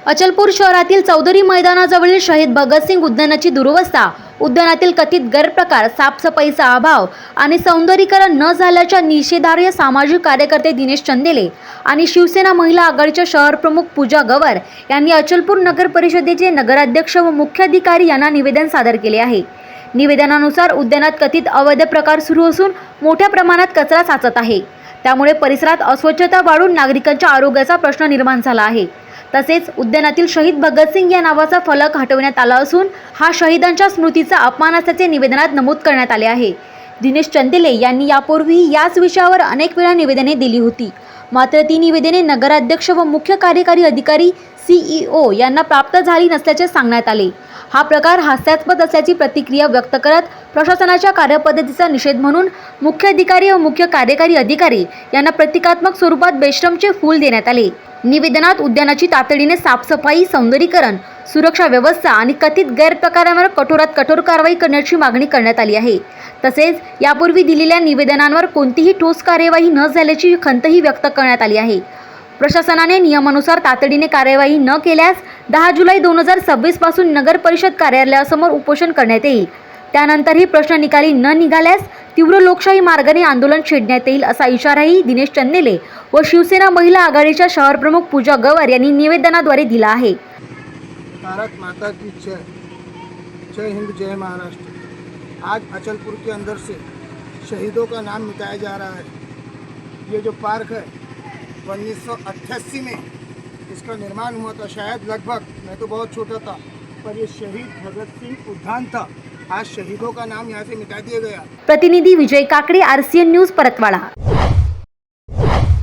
अचलपूर शहरातील चौधरी मैदानाजवळील शहीद भगतसिंग उद्यानाची दुरवस्था, उद्यानातील कथित गैरप्रकार, साफसफाईचा अभाव आणि सौंदर्यीकरण न झाल्याच्या निषेधार्ह सामाजिक कार्यकर्ते दिनेश चंदेले आणि शिवसेना महिला आघाडीच्या शहरप्रमुख पूजा गवर यांनी अचलपूर नगर परिषदेचे नगराध्यक्ष व मुख्याधिकारी यांना निवेदन सादर केले आहे। निवेदनानुसार उद्यानात कथित अवैध प्रकार सुरू असून मोठ्या प्रमाणात कचरा साचत आहे। त्यामुळे परिसरात अस्वच्छता वाढून नागरिकांच्या आरोग्याचा प्रश्न निर्माण झाला आहे। तसेच उद्यानातील शहीद भगतसिंग या नावाचा फलक हटवण्यात आला असून हा शहीदांच्या स्मृतीचा अपमान असल्याचे निवेदनात नमूद करण्यात आले आहे। दिनेश चंदेले यांनी यापूर्वी याच विषयावर अनेक वेळा निवेदने दिली होती, मात्र ती निवेदने नगराध्यक्ष व मुख्य कार्यकारी अधिकारी CEO यांना प्राप्त झाली नसल्याचे सांगण्यात आले। हा प्रकार हास्यास्पद असल्याची प्रतिक्रिया व्यक्त करत प्रशासनाच्या कार्यपद्धतीचा निषेध म्हणून मुख्याधिकारी व मुख्य कार्यकारी अधिकारी यांना प्रतिकात्मक स्वरूपात बेशरमचे फूल देण्यात आले। निवेदनात उद्यानाची तातडीने साफसफाई, सौंदर्यीकरण, सुरक्षा व्यवस्था आणि कथित गैरप्रकारांवर कठोरात कठोर कारवाई करण्याची मागणी करण्यात आली आहे। तसेच यापूर्वी दिलेल्या निवेदनांवर कोणतीही ठोस कार्यवाही न झाल्याची खंतही व्यक्त करण्यात आली आहे। प्रशासनाने नियमानुसार तातडीने कार्यवाही न केल्यास 10 जुलै 2026 पासून नगर परिषद कार्यालयासमोर उपोषण करण्यात येईल। त्यानंतरही प्रश्न निकाली न निघाल्यास तीव्र लोकशाही मार्गाने आंदोलन छेडण्यात येईल असा इशाराही दिनेश चंदेले व शिवसेना महिला आघाडीच्या शहरप्रमुख पूजा गवर यांनी निवेदनाद्वारे दिला आहे। भारत माता की जय, जय हिंद, जय महाराष्ट्र। आज अचलपुर के अंदर से शहीदों का नाम मिटाया जा रहा है। ये जो पार्क है 1988 में इसका निर्माण हुआ था, शायद लगभग, मैं तो बहुत छोटा था, पर ये शहीद भगत सिंह उद्यान था। आज शहीदों का नाम यहाँ से मिटा दिया गया। प्रतिनिधि विजय काकडे, RCN न्यूज, परतवाड़ा।